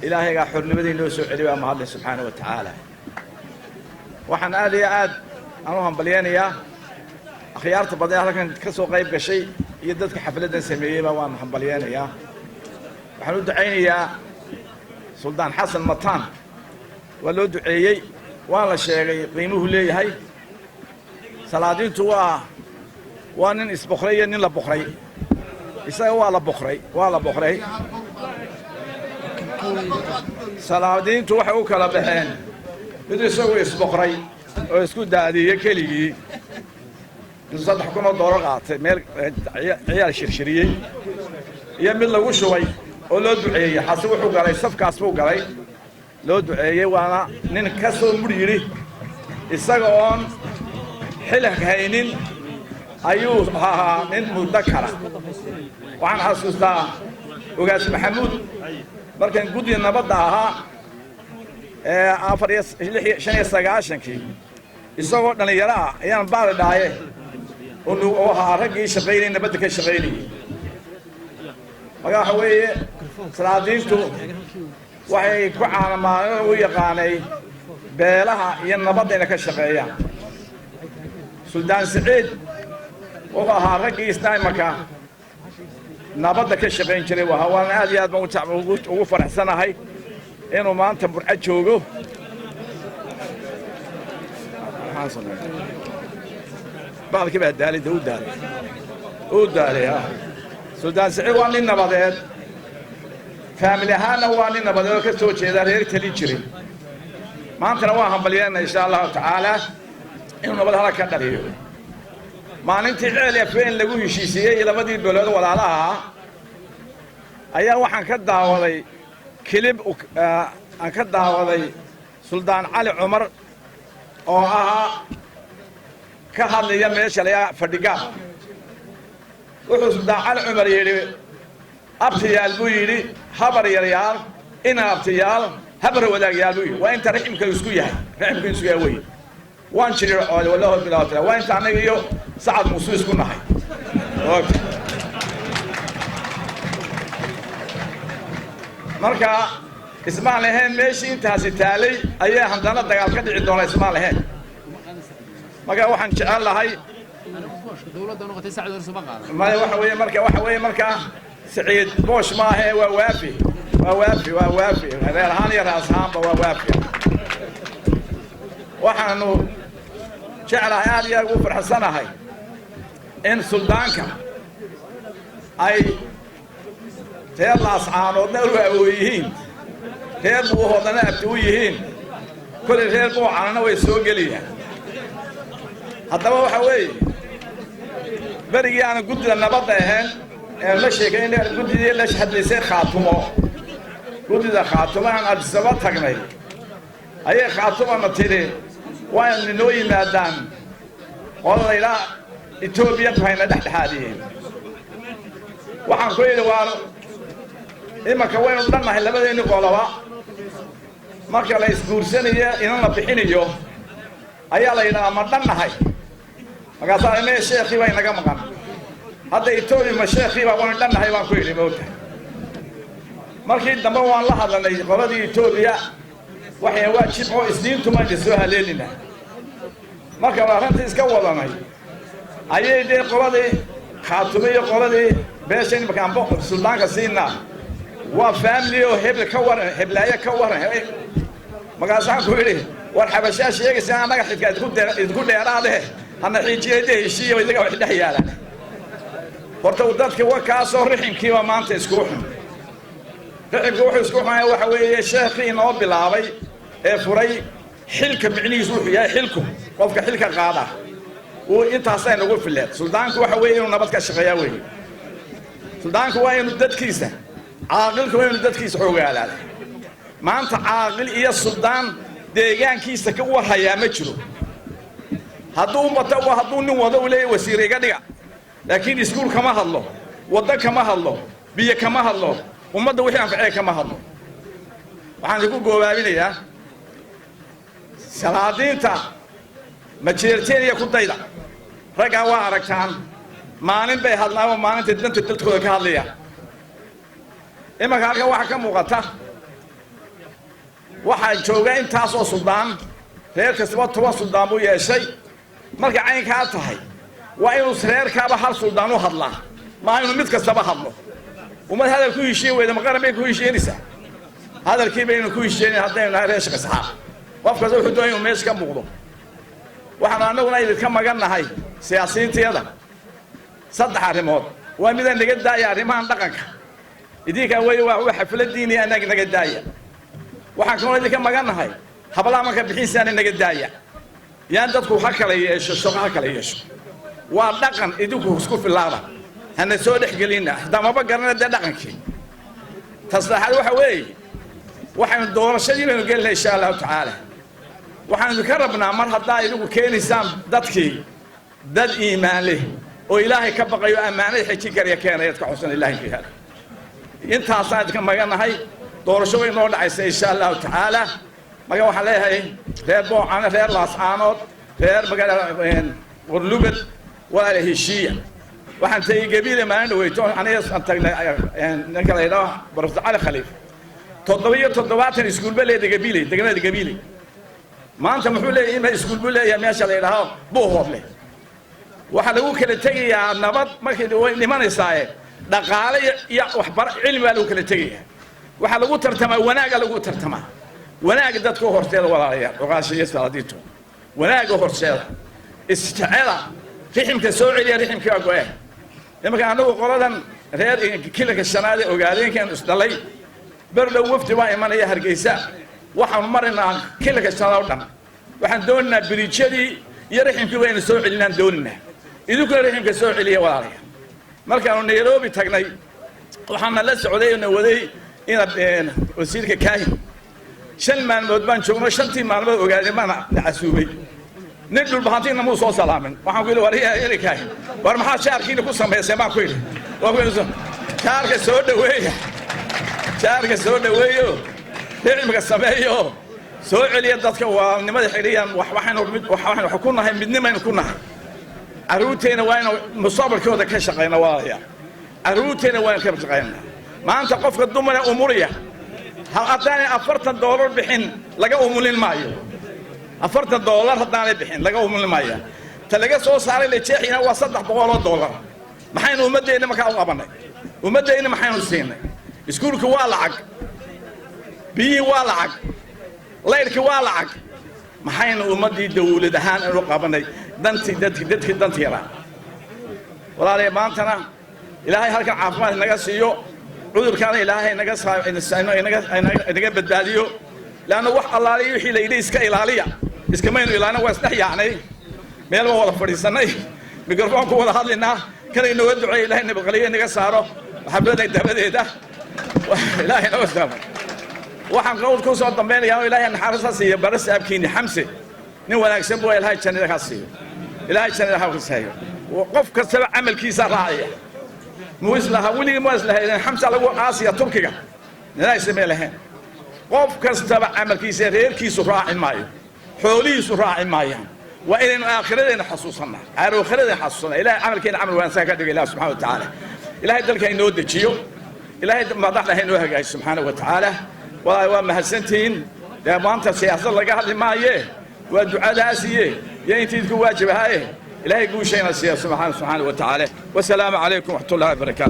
إلهي حر نبدي نوسو عليه ما الله سبحانه وتعالى وحن آدي عاد أنهم بليانيا خيارت بديها لكن كسو قيب كشيء يدتك حفلة سمية وان بليانيا وحنود عيني يا سلطان حسن مطان ولو دعيي والله شيء قيمه لي هاي سلادين توا وان اسبخري ان لا بخري اسا ولا بخري سلادين تو waxay u kala baxeen mid isagoo isbokray oo isku daadiyay keligii saddex kun oo doolar qaatay meel ciyaar shirshiriyay iyo mid lagu shubay oo loo duceeyay xasu wuxuu galay safkaas buu galay loo duceeyay waana nin ka soo mudhiri isaga oon xilak haynin ayuu ahaa nin mudakara waxaan xasuustaa ogaas maxamuud markan guddiga nabadda ahaa ee 5 isagoo dhalinyaro ah ayaan baal dhaaye oo ahaa raggii shaqeynay nabadda ka shaqeynay magaxa weeye salaadiintu waxay ku caanamaan u yaqaanay beelaha iyo nabadda ka shaqeeyaan suldaan saciid wuxuu ahaa raggii islaamka nabadda ka shaqeyn jiray waan aad iyo aad ugu faraxsanahay inuu maanta burca joogo baalkii baa daalay u daalay سودان سعيد واني نبضات فاميلي هانا واني نبضات كسو جيدا رير تلي جري ما انت نواهم بليانا ان شاء الله تعالى انو نبض هلا كقريو ما انت عيلي فين لغو هشيسيه الى بدي بلاد ولاalaha ayaa waxaan ka daawaday kilib aan ka daawaday Suldaan Cali Umar oo ahaa ka hadlaya meesha la fadhiga wuxuu Suldaan Cali Umar yiri abtiyaal buu yiri habar yaryaal ina abtiyaal habar wadaagyaal buu waa inta raximka isku yahay raximka isku yahay waan jiray oo wallahi bilaawta waa inta anaga iyo Saad Muuse isku nahay marka ismaan lahayn meeshii intaasi taalay ayaa handana dagaal ka dhici doona ismaan lahayn marka waxaan jecel lahay dawladda noqotay Saad oo soo qaada ma waxa weeye marka Saciid Boosh ma aha waa waafi reer ahaan iyo raas ahaanba waa waafi waxaanu jecelahay aad iyo ugu farxsanahay in suldaanka ay تيلاس عانو نروى ويهين تيبو هذا نبتويهين كل تيبو عنا ويسوق ليه هذا هو حوي بريء أنا قلت لنا بطهن ماشي كأني قلت لي ليش حد يصير خاتمه قلت إذا خاتمه أنا الزبط حقني أي خاتمه ما تري وين نوي مادان والله لا إثيوبيا فين ده حادين وحن كل وارو إما كوين ضلنا هلا بدي نقولوا ما كلا يسكورسني إننا بحينيو أيلا إذا ما ضلنا هاي ما قصار إني الشيخ وين نجا مكان هذا يتولي مشيخ وين ضلنا هاي وكويلي موته ما كيد دم والله هذا اللي قرادي يتولي وحي واجب هو إسدين ثم يسوها ليلنا ما كلا هنت إسكولا ماي أيه ده قرادي خاتمية قرادي بيشين مكان بق سلطان كسينا وفاملي وهبل كورن هبلاية كورن مقاصد كوري والحبشة شيء سنا ما قحت تقول لي أراده أنا حيجي ده شيء وإذا واحد حياله فرتودت كوا كاسو رحم كوا ما أنت سكوحن رحم كوا سكوح ما هو حوي شاخين وبلاوي فري حلك معني يزوح يا حلكم وفق حلك قاعدة وأنت حسين نقول في الليل سلطان كوا حوي ونبض كشقياوي سلطان كوا يندد كيسه عاقل كمان ندت كيس حوجة على ما أنت عاقل إيا السلطان ديجان كيس كوا هيا مشرو هدوم بتوه هدون نوضو ليه وسيرة كذا لكن يسكول كما هالله وده كما هالله بيه كما هالله وما دوّي عن فعل كما هالله وعن يقول جوابي ليه سلادين تا مشيرتين يكون ضيلا رجع واركان ما نبي هالله وما نتدن تدخل كهالله إما كان واحد كم وقته waxaa jooga intaasoo suldaan reer kastaba 10 suldaan buu yeeshay marka caynkaa tahay waa inuu reerkaaba hal suldaan u hadlaa ma inuu mid kastaba hadlo umad hadal ku heshiin weyda maqaran bay ku heshiinaysaa hadalkii baynu ku heshiinay haddaynu nahay reer shaqsaha qofkaas wuxuu doonay inuu meesha ka muuqdo waxaan anaguna idinka magannahay siyaasiyiinteeda saddex arrimood waa mid naga daaya arrimahan dhaqanka idinka way waa xaflad diini anaga naga daaya waxaan kaloo idinka magannahay hablaha marka bixiisana naga daaya yaan dadku waxa kale yeesho shaqo kale yeesho waa dhaqan idinku isku filaada hana soo dhexgelina damaba garanay dhaqankii taslaxad waxa weey waxaan doorashadii baynu galnay insha Allah ta'ala waxaan idinka rabnaa mar haddaa idinku keenaysaan dadkii dad iimaan leh oo ilaahay ka baqayo amaanada xijin kariya keenay ka xusan ilaahay fiiha intaas aad ka maganahay doorasho way noo dhacaysaa insha Allah ta'ala maga waxa leeyahay reer boocana reer laascaanood reer magaalada warlugad wala heshiiya waxaan tay gabiile maan dhaweyto aniga aan tagnay ninka la yiraahdo barafta cali khaliif 7 iskuul baleed gabiile deegaanada gabiile maanta muxuu leeyahay iskuul buu leeyahay meesha la yiraahdo boohodle waxa lagu kala tagayaa nabad markay nimanaysaa dhaqaale iyo waxbar cilmi lagu kala tagayaa waxa lagu tartamaa wanaaga lagu tartamaa wanaaga dadku horteeda walaalayaal ogaashiyo salaadiintu wanaaga horteeda istacala riximka soo celiya riximka go'ay marka anagu qoladan reer kiilka shanaad ogaadeenkan isdalay bardo wafdi waa imanaya hargeysa waxaan marinaa kiilka shanaad dhan waxaan doonaynaa biriijadii iyo riximkii wayna soo celinaan doonaynaa idinku riximka soo celiya walaalayaal markaan Nairobi tagnay waxaan la socday inuu waday in wasiirka kaahin shan maalmood baan joogno shantii maalmood ogaadeen baan casuubay nin dhulbahantiina muu soo salaamin waxaan ku wariyaa erikaahin war maxaa shaarkiina ku sameeyay ma ku yiri waa ku yiri shaarka soo dhaweeyo cilmiga sameeyo soo celiya dadka waa nimada xiriyan waxaan ku nahay midnimaynu ku nahay aruuteena waa inuu mustaqbalkooda ka shaqeeyna waaya aruuteena waa ka shaqeeyna maanta qofka dumara umuriya haddaan $40 bixin laga umulin maayo $40 haddaan bixin laga umulin maayo talaga soo saaray la jeexina waa $300 maxaynu umadeena markaa u qabanay umadeena maxaynu siinay iskuulku waa lacag biyi waa lacag leerki waa lacag maxaynu umadii dawlad ahaan u qabanay dantii yara walaalay maantana ilaahay halka caafimaad naga siiyo cudurkaana ilaahay naga saayno inaga badbaadiyo laana wax allaaliyo wixii la ilaa iska ilaaliya iska maynu ilaana waa isdhex yaacnay meel wada fadhiisanay mikrofoonku wada hadlinaa kana inoo duceeyo ilaahay nabadgeliyo naga saaro xabada dabadeeda ilaahay naga saaro waxaan qowd ku soo dambeeyaa ilaahay naxariista siiyo baras abkiini xamse nin wanaagsan buu ilaahay jannada ka siiyo ilaahay jannada ha ku siiyo qof kasta amalkiisa raacaya muislaha wili muislaha xamse lagu aasiya turkiga ilaahay sameeyay qof kasta amalkiisa reerkiisu raacin maayo xoolihiisu raacin maayaan waa inaynu aakhiradeena xasuusannaa aakhiradeena xasuusannaa ilaahay amalkeena amal wanaagsan ka dhigay ilaahay subhanahu wa ta'ala ilaahay dalka inoo dejiyo ilaahay madaxda inoo hagaajiyo subhanahu wa ta'ala waa mahadsantiin maanta siyaasad laga hadli maaye waa ducadaasiye iyo intiidku waajibahay ilaahay guushayna siyaasad subhanahu wa ta'ala wassalaamu alaykum wa rahmatullahi wa barakatuh